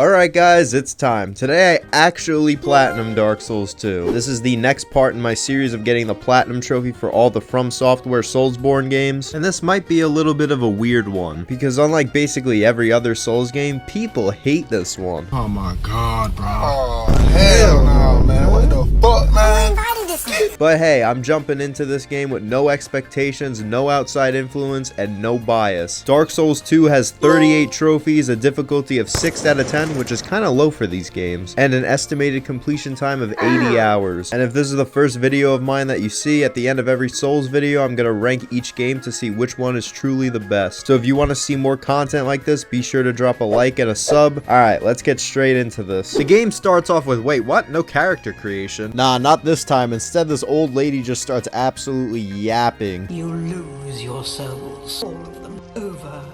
Alright guys, it's time. Today I actually platinum Dark Souls 2. This is the next part in my series of getting the platinum trophy for all the From Software Soulsborne games. And this might be a little bit of a weird one, because unlike basically every other Souls game, people hate this one. Oh my god, bro. Oh, hell no, man. What the fuck, man? But hey, I'm jumping into this game with no expectations, no outside influence, and no bias. Dark Souls 2 has 38 trophies, a difficulty of 6 out of 10, which is kind of low for these games, and an estimated completion time of 80 hours. And if this is the first video of mine that you see, at the end of every Souls video, I'm going to rank each game to see which one is truly the best. So if you want to see more content like this, be sure to drop a like and a sub. Alright, let's get straight into this. The game starts off with, wait, what? No character creation? Nah, not this time. Instead, this old lady just starts absolutely yapping. You lose your souls, all of them, over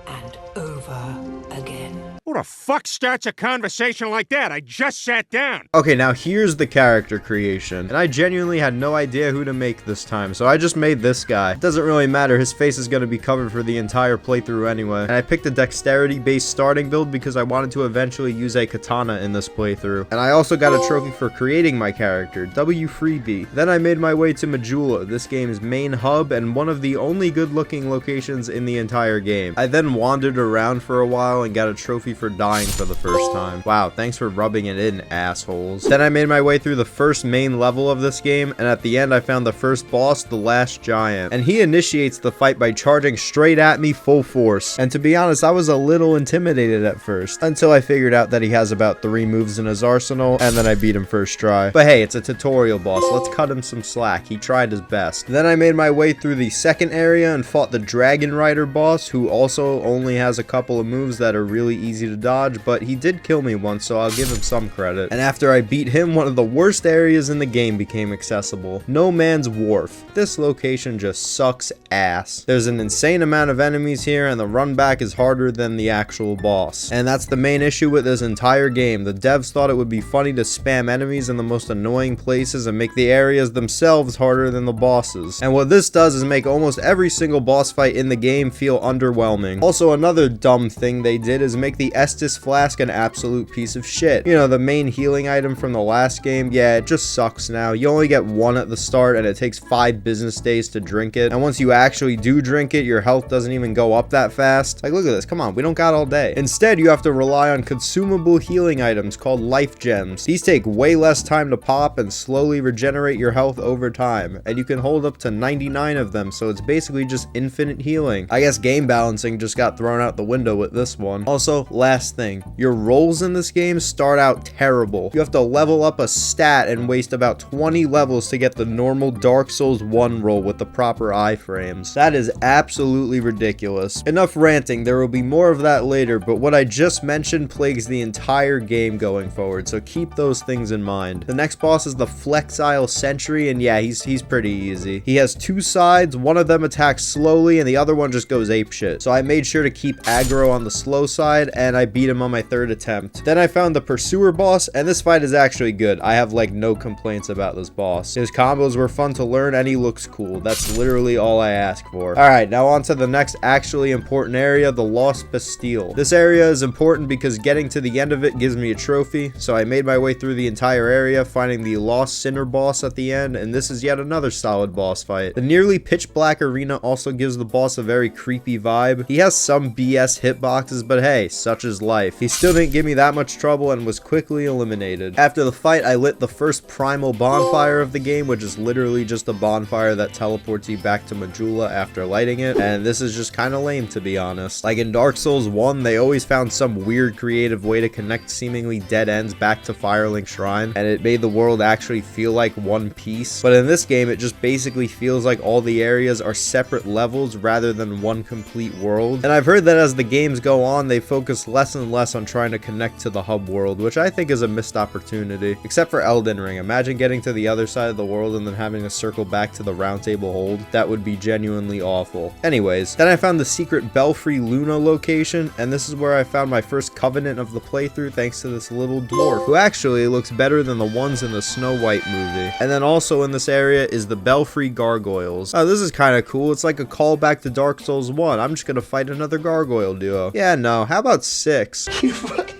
and over again. Who the fuck starts a conversation like that? I just sat down. Okay, now here's the character creation. And I genuinely had no idea who to make this time, so I just made this guy. It doesn't really matter, his face is going to be covered for the entire playthrough anyway. And I picked a dexterity-based starting build because I wanted to eventually use a katana in this playthrough. And I also got a trophy for creating my character, W Freebie. Then I made my way to Majula, this game's main hub and one of the only good-looking locations in the entire game. I then wandered around for a while and got a trophy for dying for the first time. Wow, thanks for rubbing it in, assholes. Then I made my way through the first main level of this game, and at the end I found the first boss, the last giant. And he initiates the fight by charging straight at me full force. And to be honest, I was a little intimidated at first, until I figured out that he has about 3 moves in his arsenal, and then I beat him first try. But hey, it's a tutorial boss, let's cut him some slack. He tried his best. Then I made my way through the second area and fought the Dragon Rider boss, who also only has a couple of moves that are really easy to dodge, but he did kill me once, so I'll give him some credit. And after I beat him, one of the worst areas in the game became accessible. No Man's Wharf. This location just sucks ass. There's an insane amount of enemies here, and the run back is harder than the actual boss. And that's the main issue with this entire game. The devs thought it would be funny to spam enemies in the most annoying places and make the areas themselves harder than the bosses. And what this does is make almost every single boss fight in the game feel underwhelming. Also, another dumb thing they did is make the Estus Flask an absolute piece of shit. You know, the main healing item from the last game, yeah, it just sucks now. You only get 1 at the start and it takes 5 business days to drink it. And once you actually do drink it, your health doesn't even go up that fast. Like, look at this, come on, we don't got all day. Instead, you have to rely on consumable healing items called life gems. These take way less time to pop and slowly regenerate your health over time. And you can hold up to 99 of them, so it's basically just infinite healing. I guess game balancing just got thrown out the window with this one. Also, last thing, your rolls in this game start out terrible. You have to level up a stat and waste about 20 levels to get the normal Dark Souls 1 roll with the proper iframes. That is absolutely ridiculous. Enough ranting, there will be more of that later, but what I just mentioned plagues the entire game going forward, so keep those things in mind. The next boss is the Flexile Sentry, and yeah, he's pretty easy. He has 2 sides, one of them attacks slowly, and the other one just goes apeshit. So I made sure to keep aggro on the slow side, and I beat him on my 3rd attempt. Then I found the Pursuer boss, and this fight is actually good. I have like no complaints about this boss. His combos were fun to learn, and he looks cool. That's literally all I ask for. Alright, now on to the next actually important area, the Lost Bastille. This area is important because getting to the end of it gives me a trophy, so I made my way through the entire area, finding the Lost Sinner boss at the end, and this is yet another solid boss fight. The nearly pitch black arena also gives the boss a very creepy vibe. He has some BS hitboxes, but hey, such is life. He still didn't give me that much trouble and was quickly eliminated. After the fight, I lit the first primal bonfire of the game, which is literally just a bonfire that teleports you back to Majula after lighting it, and this is just kind of lame, to be honest. Like in Dark Souls 1, they always found some weird creative way to connect seemingly dead ends back to Firelink Shrine, and it made the world actually feel like one piece. But in this game, it just basically feels like all the areas are separate levels rather than one complete world. And I've heard that as the games go on, they focus less and less on trying to connect to the hub world, which I think is a missed opportunity. Except for Elden Ring. Imagine getting to the other side of the world and then having to circle back to the Round Table Hold. That would be genuinely awful. Anyways, then I found the secret Belfry Luna location, and this is where I found my first covenant of the playthrough thanks to this little dwarf, who actually looks better than the ones in the Snow White movie. And then also in this area is the Belfry Gargoyles. Oh, this is kind of cool. It's like a callback to Dark Souls 1. I'm just gonna fight another gargoyle duo. Yeah, no, how about 6? You fucking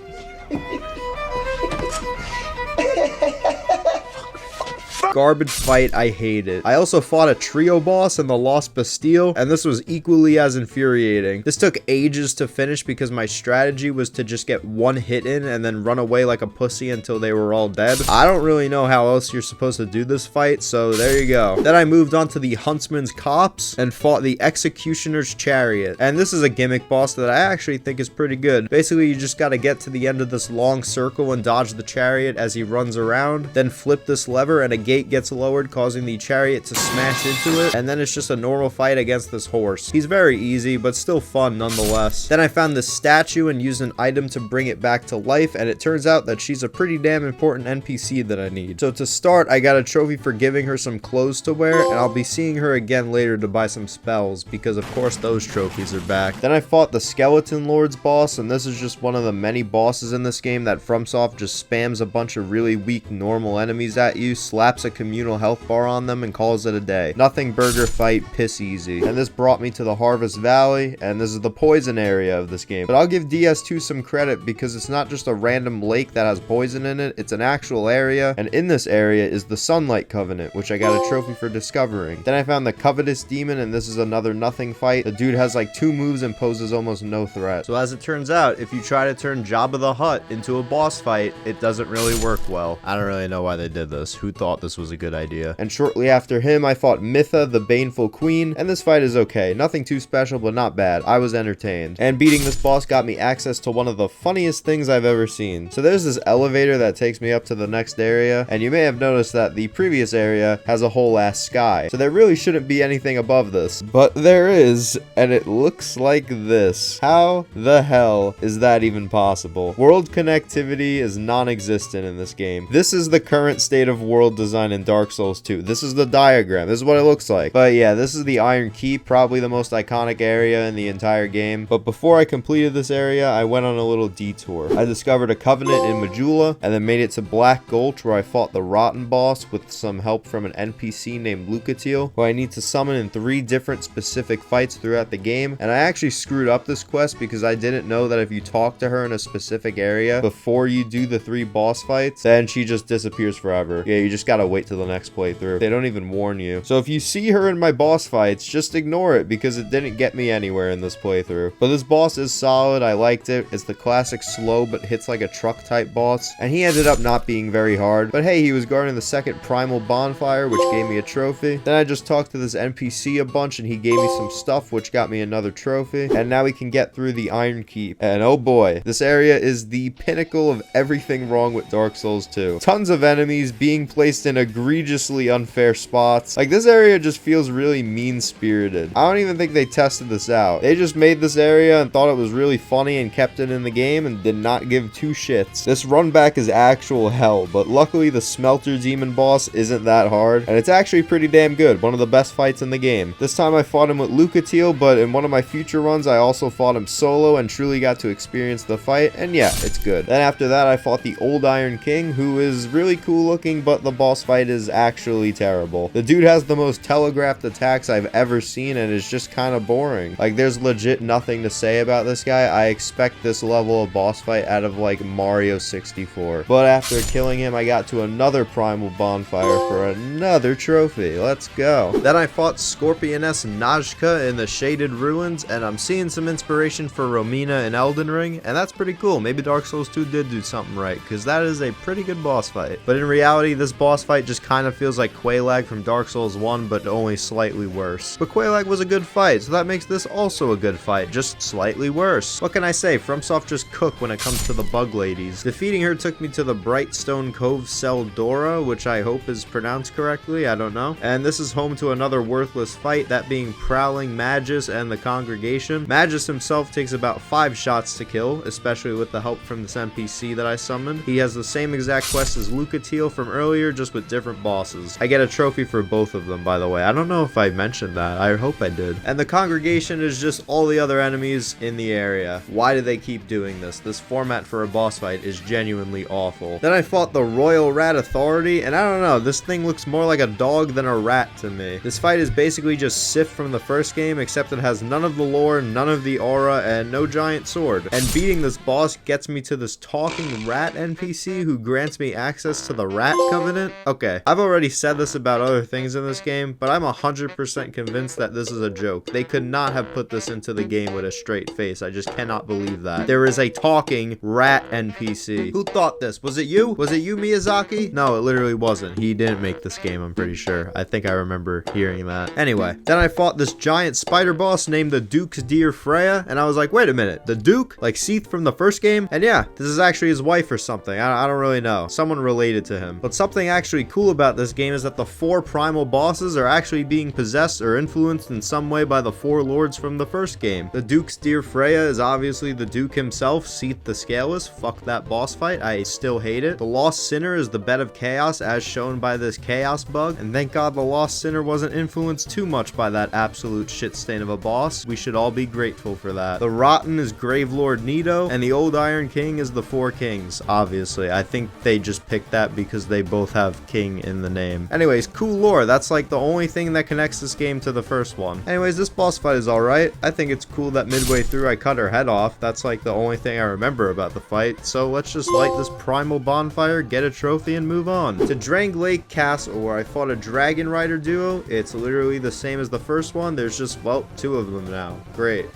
Garbage fight, I hate it. I also fought a trio boss in the Lost Bastille, and this was equally as infuriating. This took ages to finish because my strategy was to just get one hit in and then run away like a pussy until they were all dead. I don't really know how else you're supposed to do this fight, so there you go. Then I moved on to the Huntsman's Copse and fought the Executioner's Chariot. And this is a gimmick boss that I actually think is pretty good. Basically, you just gotta get to the end of this long circle and dodge the chariot as he runs around, then flip this lever and a gate gets lowered, causing the chariot to smash into it, and then it's just a normal fight against this horse. He's very easy, but still fun nonetheless. Then I found this statue and used an item to bring it back to life, and it turns out that she's a pretty damn important NPC that I need. So to start, I got a trophy for giving her some clothes to wear, and I'll be seeing her again later to buy some spells, because of course those trophies are back. Then I fought the Skeleton Lord's boss, and this is just one of the many bosses in this game that FromSoft just spams a bunch of really weak normal enemies at you, slaps a communal health bar on them, and calls it a day. Nothing burger fight, piss easy. And this brought me to the Harvest Valley, and this is the poison area of this game. But I'll give DS2 some credit because it's not just a random lake that has poison in it, it's an actual area, and in this area is the Sunlight Covenant, which I got a trophy for discovering. Then I found the Covetous Demon, and this is another nothing fight. The dude has like 2 moves and poses almost no threat. So as it turns out, if you try to turn Jabba the Hutt into a boss fight, it doesn't really work well. I don't really know why they did this. Who thought this was a good idea? And shortly after him, I fought Mitha, the Baneful Queen, and this fight is okay. Nothing too special, but not bad. I was entertained. And beating this boss got me access to one of the funniest things I've ever seen. So there's this elevator that takes me up to the next area, and you may have noticed that the previous area has a whole ass sky. So there really shouldn't be anything above this, but there is, and it looks like this. How the hell is that even possible? World connectivity is non-existent in this game. This is the current state of world design in Dark Souls 2. This is the diagram. This is what it looks like. But yeah, this is the Iron Keep, probably the most iconic area in the entire game. But before I completed this area, I went on a little detour. I discovered a covenant in Majula, and then made it to Black Gulch, where I fought the Rotten boss with some help from an NPC named Lucatiel, who I need to summon in 3 different specific fights throughout the game. And I actually screwed up this quest because I didn't know that if you talk to her in a specific area before you do the 3 boss fights, then she just disappears forever. Yeah, you just gotta wait till the next playthrough. They don't even warn you. So if you see her in my boss fights, just ignore it because it didn't get me anywhere in this playthrough. But this boss is solid. I liked it. It's the classic slow but hits like a truck type boss, and he ended up not being very hard. But hey, he was guarding the second primal bonfire, which gave me a trophy. Then I just talked to this NPC a bunch, and he gave me some stuff, which got me another trophy. And now we can get through the Iron Keep. And oh boy, this area is the pinnacle of everything wrong with Dark Souls 2. Tons of enemies being placed in egregiously unfair spots. Like, this area just feels really mean-spirited. I don't even think they tested this out. They just made this area and thought it was really funny and kept it in the game and did not give 2 shits. This run back is actual hell, but luckily the Smelter Demon boss isn't that hard, and it's actually pretty damn good. One of the best fights in the game. This time I fought him with Lucatiel, but in one of my future runs I also fought him solo and truly got to experience the fight, and yeah, it's good. Then after that I fought the Old Iron King, who is really cool looking, but the boss fight is actually terrible. The dude has the most telegraphed attacks I've ever seen, and is just kind of boring. Like, there's legit nothing to say about this guy. I expect this level of boss fight out of like Mario 64. But after killing him, I got to another primal bonfire for another trophy. Let's go. Then I fought Scorpioness Najka in the Shaded Ruins, and I'm seeing some inspiration for Romina in Elden Ring, and that's pretty cool. Maybe Dark Souls 2 did do something right, because that is a pretty good boss fight. But in reality, this boss fight just kind of feels like Quelaag from Dark Souls 1, but only slightly worse. But Quelaag was a good fight, so that makes this also a good fight, just slightly worse. What can I say? FromSoft just cook when it comes to the bug ladies. Defeating her took me to the Brightstone Cove Cell Dora, which I hope is pronounced correctly, I don't know. And this is home to another worthless fight, that being Prowling Magus and the Congregation. Magus himself takes about 5 shots to kill, especially with the help from this NPC that I summoned. He has the same exact quest as Lucatiel from earlier, just with different bosses. I get a trophy for both of them, by the way. I don't know if I mentioned that. I hope I did. And the Congregation is just all the other enemies in the area. Why do they keep doing this? This format for a boss fight is genuinely awful. Then I fought the Royal Rat Authority, and I don't know, this thing looks more like a dog than a rat to me. This fight is basically just Sif from the first game, except it has none of the lore, none of the aura, and no giant sword. And beating this boss gets me to this talking rat NPC who grants me access to the Rat Covenant. Okay, Okay, I've already said this about other things in this game, but I'm 100% convinced that this is a joke. They could not have put this into the game with a straight face. I just cannot believe that. There is a talking rat NPC. Who thought this? Was it you? Was it you, Miyazaki? No, it literally wasn't. He didn't make this game, I'm pretty sure. I think I remember hearing that. Anyway, then I fought this giant spider boss named the Duke's dear Freya, and I was like, wait a minute, the Duke? Like Seath from the first game? And yeah, this is actually his wife or something. I don't really know. Someone related to him. But something actually cool about this game is that the 4 primal bosses are actually being possessed or influenced in some way by the 4 lords from the first game. The Duke's dear Freya is obviously the Duke himself, Seath the Scaleless. Fuck that boss fight. I still hate it. The Lost Sinner is the bed of chaos as shown by this chaos bug. And thank God the Lost Sinner wasn't influenced too much by that absolute shit stain of a boss. We should all be grateful for that. The Rotten is Gravelord Nito, and the Old Iron King is the 4 Kings, obviously. I think they just picked that because they both have king in the name. Anyways, cool lore. That's like the only thing that connects this game to the first one. Anyways, this boss fight is alright. I think it's cool that midway through I cut her head off. That's like the only thing I remember about the fight. So let's just light this primal bonfire, get a trophy, and move on. To Drang Lake Castle, where I fought a dragon rider duo. It's literally the same as the first one. There's just, well, 2 of them now. Great.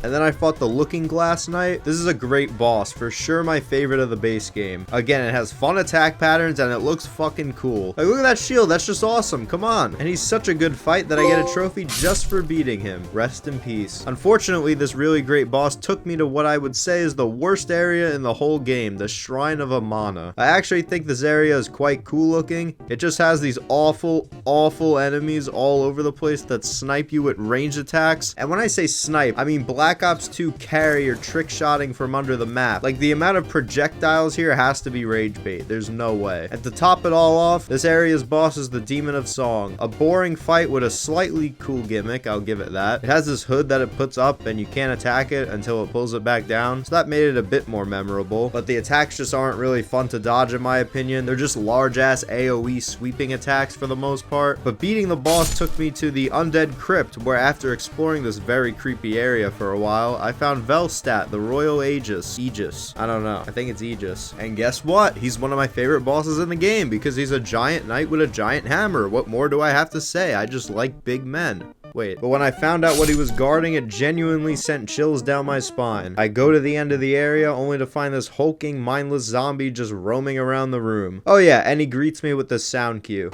And then I fought the Looking Glass Knight. This is a great boss, for sure my favorite of the base game. Again, it has fun attack patterns and it looks fucking cool. Like, look at that shield, that's just awesome, come on. And he's such a good fight that I get a trophy just for beating him. Rest in peace. Unfortunately, this really great boss took me to what I would say is the worst area in the whole game, the Shrine of Amana. I actually think this area is quite cool looking. It just has these awful, awful enemies all over the place that snipe you with ranged attacks. And when I say snipe, I mean Black Ops 2 carry or trick shotting from under the map. Like, the amount of projectiles here has to be rage bait. There's no way. And to top it all off, this area's boss is the Demon of Song. A boring fight with a slightly cool gimmick, I'll give it that. It has this hood that it puts up and you can't attack it until it pulls it back down, so that made it a bit more memorable. But the attacks just aren't really fun to dodge in my opinion. They're just large ass AoE sweeping attacks for the most part. But beating the boss took me to the Undead Crypt, where after exploring this very creepy area for a while, I found Velstadt, the Royal Aegis. I don't know. I think it's Aegis. And guess what? He's one of my favorite bosses in the game because he's a giant knight with a giant hammer. What more do I have to say? I just like big men. Wait, but when I found out what he was guarding, it genuinely sent chills down my spine. I go to the end of the area only to find this hulking, mindless zombie just roaming around the room. Oh yeah, and he greets me with this sound cue.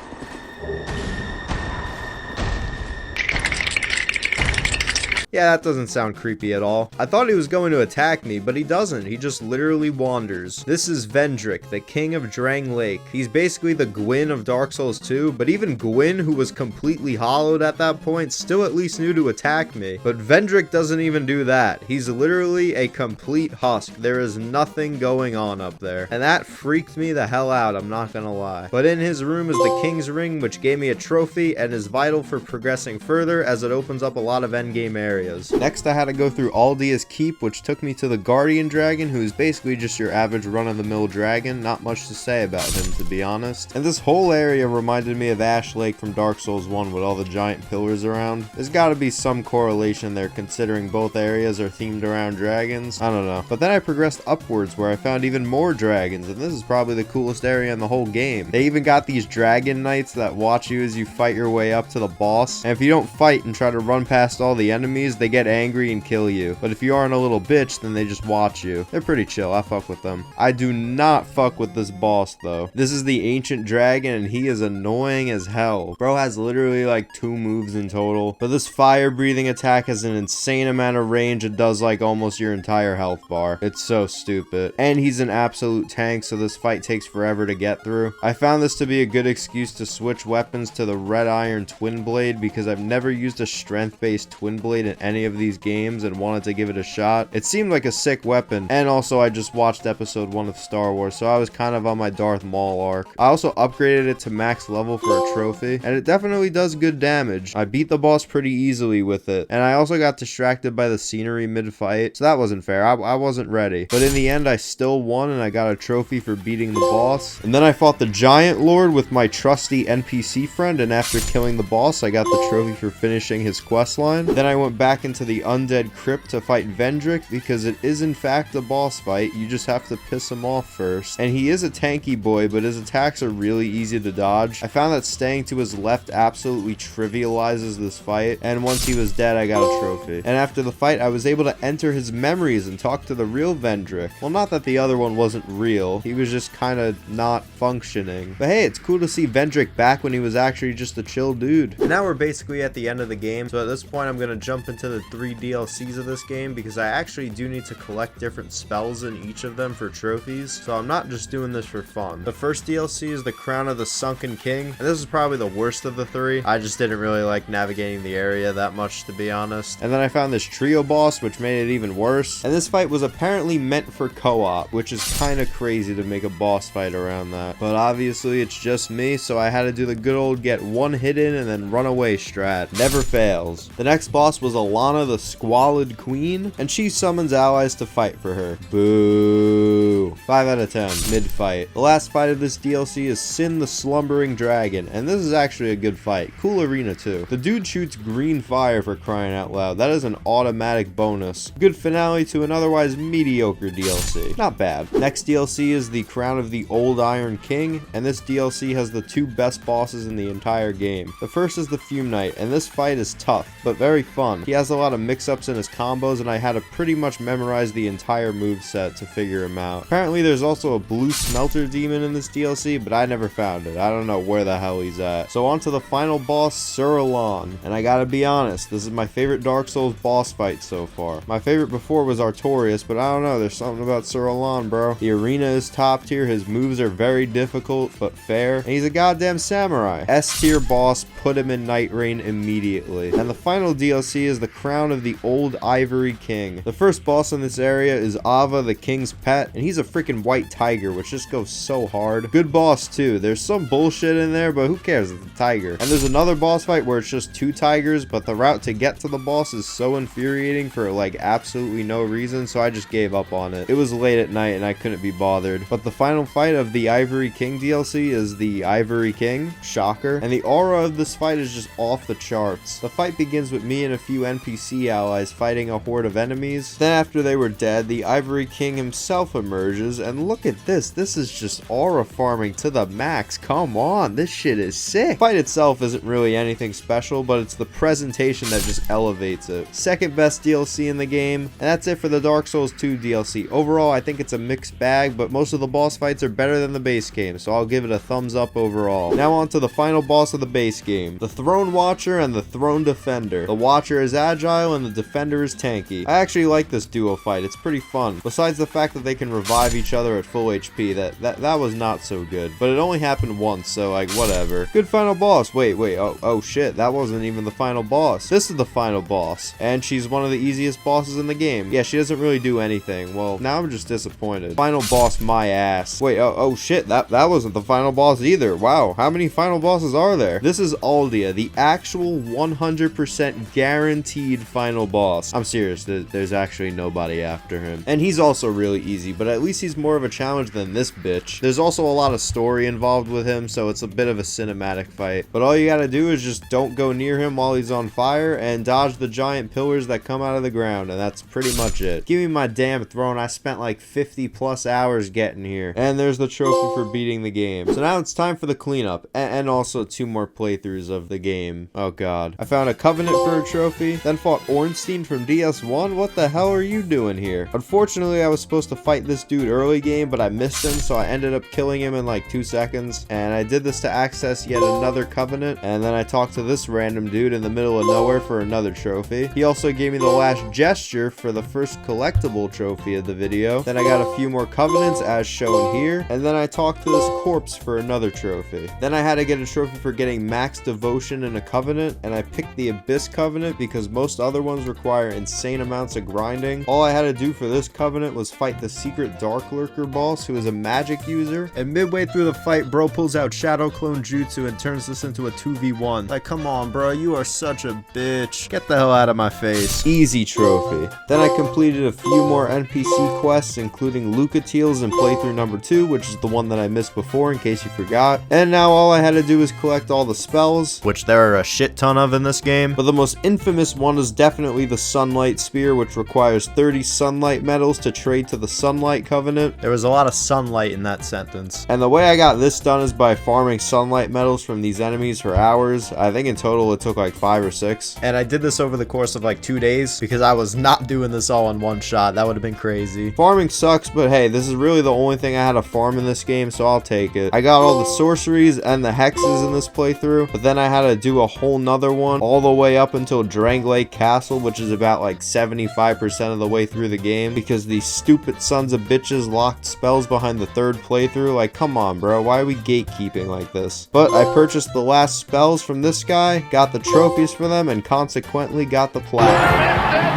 Yeah, that doesn't sound creepy at all. I thought he was going to attack me, but he doesn't. He just literally wanders. This is Vendrick, the king of Drang Lake. He's basically the Gwyn of Dark Souls 2, but even Gwyn, who was completely hollowed at that point, still at least knew to attack me. But Vendrick doesn't even do that. He's literally a complete husk. There is nothing going on up there. And that freaked me the hell out, I'm not gonna lie. But in his room is the King's Ring, which gave me a trophy and is vital for progressing further as it opens up a lot of endgame areas. Next, I had to go through Aldia's Keep, which took me to the Guardian Dragon, who is basically just your average run-of-the-mill dragon. Not much to say about him, to be honest. And this whole area reminded me of Ash Lake from Dark Souls 1 with all the giant pillars around. There's gotta be some correlation there, considering both areas are themed around dragons. I don't know. But then I progressed upwards, where I found even more dragons, and this is probably the coolest area in the whole game. They even got these dragon knights that watch you as you fight your way up to the boss. And if you don't fight and try to run past all the enemies, they get angry and kill you. But if you aren't a little bitch, then they just watch you. They're pretty chill. I fuck with them. I do not fuck with this boss though. This is the Ancient Dragon and he is annoying as hell. Bro has literally like 2 moves in total. But this fire breathing attack has an insane amount of range. It does like almost your entire health bar. It's so stupid. And he's an absolute tank, so this fight takes forever to get through. I found this to be a good excuse to switch weapons to the Red Iron Twin Blade because I've never used a strength-based Twin Blade in any of these games and wanted to give it a shot. It seemed like a sick weapon, and also I just watched episode 1 of Star Wars, so I was kind of on my Darth Maul arc. I also upgraded it to max level for a trophy, and it definitely does good damage. I beat the boss pretty easily with it, and I also got distracted by the scenery mid-fight, so that wasn't fair. I wasn't ready. But in the end, I still won, and I got a trophy for beating the boss. And then I fought the Giant Lord with my trusty NPC friend, and after killing the boss, I got the trophy for finishing his questline. Then I went back back into the undead crypt to fight Vendrick, because it is in fact a boss fight. You just have to piss him off first. And he is a tanky boy, but his attacks are really easy to dodge. I found that staying to his left absolutely trivializes this fight, and once he was dead, I got a trophy. And after the fight, I was able to enter his memories and talk to the real Vendrick. Well, not that the other one wasn't real. He was just kind of not functioning. But hey, it's cool to see Vendrick back when he was actually just a chill dude. And now we're basically at the end of the game, so at this point I'm going to jump into the 3 DLCs of this game, because I actually do need to collect different spells in each of them for trophies, so I'm not just doing this for fun. The first DLC is the Crown of the Sunken King, and this is probably the worst of the 3. I just didn't really like navigating the area that much, to be honest. And then I found this trio boss, which made it even worse, and this fight was apparently meant for co-op, which is kind of crazy to make a boss fight around that. But obviously it's just me, so I had to do the good old get one hit in and then run away strat. Never fails. The next boss was Alana, the Squalid Queen, and she summons allies to fight for her. Boo. 5 out of 10. Mid-fight. The last fight of this DLC is Sin the Slumbering Dragon, and this is actually a good fight. Cool arena too. The dude shoots green fire, for crying out loud. That is an automatic bonus. Good finale to an otherwise mediocre DLC. Not bad. Next DLC is the Crown of the Old Iron King, and this DLC has the 2 best bosses in the entire game. The first is the Fume Knight, and this fight is tough, but very fun. He has a lot of mix-ups in his combos, and I had to pretty much memorize the entire moveset to figure him out. Apparently there's also a blue smelter demon in this DLC, but I never found it. I don't know where the hell he's at. So on to the final boss, Sir Alan. And I gotta be honest, this is my favorite Dark Souls boss fight so far. My favorite before was Artorias, but I don't know, there's something about Sir Alan, bro. The arena is top tier, his moves are very difficult, but fair, and he's a goddamn samurai. S tier boss, put him in Night Rain immediately. And the final DLC is the Crown of the Old Ivory King. The first boss in this area is Ava, the king's pet, and he's a freaking white tiger, which just goes so hard. Good boss too. There's some bullshit in there, but who cares? It's a tiger. And there's another boss fight where it's just 2 tigers, but the route to get to the boss is so infuriating for like absolutely no reason, so I just gave up on it. It was late at night and I couldn't be bothered. But the final fight of the Ivory King DLC is the Ivory King. Shocker. And the aura of this fight is just off the charts. The fight begins with me and a few NPC allies fighting a horde of enemies. Then after they were dead, the Ivory King himself emerges, and look at this. This is just aura farming to the max. Come on, this shit is sick. The fight itself isn't really anything special, but it's the presentation that just elevates it. Second best DLC in the game, and that's it for the Dark Souls 2 DLC. Overall, I think it's a mixed bag, but most of the boss fights are better than the base game, so I'll give it a thumbs up overall. Now on to the final boss of the base game, the Throne Watcher and the Throne Defender. The Watcher is agile and the Defender is tanky. I actually like this duo fight, it's pretty fun. Besides the fact that they can revive each other at full HP, that was not so good, but it only happened once, so like whatever. Good final boss. Wait, oh shit, that wasn't even the final boss. This is the final boss, and she's one of the easiest bosses in the game. Yeah, she doesn't really do anything. Well, now I'm just disappointed. Final boss, my ass. Wait, oh shit, that wasn't the final boss either. Wow, how many final bosses are there? This is Aldia, the actual 100% guaranteed final boss. I'm serious, there's actually nobody after him. And he's also really easy, but at least he's more of a challenge than this bitch. There's also a lot of story involved with him, so it's a bit of a cinematic fight. But all you gotta do is just don't go near him while he's on fire and dodge the giant pillars that come out of the ground, and that's pretty much it. Give me my damn throne. I spent like 50 plus hours getting here. And there's the trophy for beating the game. So now it's time for the cleanup, and also 2 more playthroughs of the game. Oh god. I found a Covenant for a trophy, then fought Ornstein from DS1. What the hell are you doing here? Unfortunately, I was supposed to fight this dude early game, but I missed him, so I ended up killing him in like 2 seconds. And I did this to access yet another Covenant, and then I talked to this random dude in the middle of nowhere for another trophy. He also gave me the last gesture for the first collectible trophy of the video. Then I got a few more Covenants as shown here, and then I talked to this corpse for another trophy. Then I had to get a trophy for getting max devotion in a Covenant, and I picked the Abyss Covenant because most other ones require insane amounts of grinding. All I had to do for this Covenant was fight the secret Dark Lurker boss, who is a magic user, and midway through the fight, bro pulls out Shadow Clone Jutsu and turns this into a 2v1. Like, come on, bro, you are such a bitch. Get the hell out of my face. Easy trophy. Then I completed a few more NPC quests, including Lucatiles in playthrough number 2, which is the one that I missed before in case you forgot. And now all I had to do is collect all the spells, which there are a shit ton of in this game. But the most infamous one is definitely the Sunlight Spear, which requires 30 Sunlight medals to trade to the Sunlight Covenant. There was a lot of sunlight in that sentence. And the way I got this done is by farming Sunlight medals from these enemies for hours. I think in total it took like 5 or 6. And I did this over the course of like 2 days because I was not doing this all in one shot. That would have been crazy. Farming sucks, but hey, this is really the only thing I had to farm in this game, so I'll take it. I got all the sorceries and the hexes in this playthrough, but then I had to do a whole nother one all the way up until Dranglake Castle, which is about like 75% of the way through the game, because these stupid sons of bitches locked spells behind the 3rd playthrough. Like, come on, bro, why are we gatekeeping like this? But I purchased the last spells from this guy, got the trophies for them, and consequently got the platinum.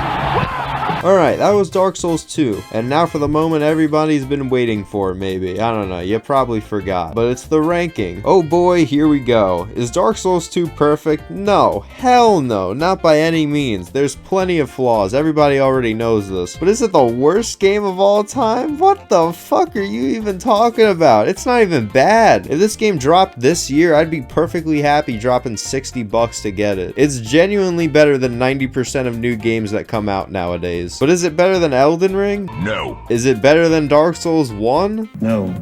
Alright, that was Dark Souls 2, and now for the moment everybody's been waiting for, maybe. I don't know, you probably forgot, but it's the ranking. Oh boy, here we go. Is Dark Souls 2 perfect? No, hell no, not by any means. There's plenty of flaws, everybody already knows this. But is it the worst game of all time? What the fuck are you even talking about? It's not even bad. If this game dropped this year, I'd be perfectly happy dropping $60 to get it. It's genuinely better than 90% of new games that come out nowadays. But is it better than Elden Ring? No. Is it better than Dark Souls 1? No.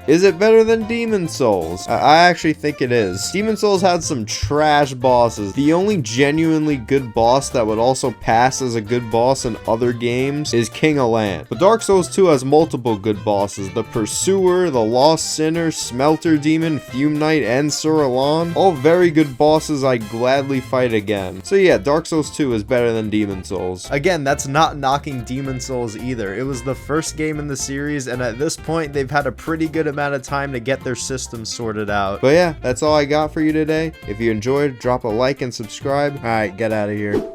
Is it better than Demon Souls? I actually think it is. Demon Souls had some trash bosses. The only genuinely good boss that would also pass as a good boss in other games is King of Land. But Dark Souls 2 has multiple good bosses. The Pursuer, the Lost Sinner, Smelter Demon, Fume Knight, and Sur Elan. All very good bosses I'd gladly fight again. So yeah, Dark Souls 2 is better than Demon Souls. Again, that's not knocking Demon Souls either. It was the first game in the series, and at this point, they've had a pretty good amount of time to get their system sorted out. But yeah, that's all I got for you today. If you enjoyed, drop a like and subscribe. Alright, get out of here.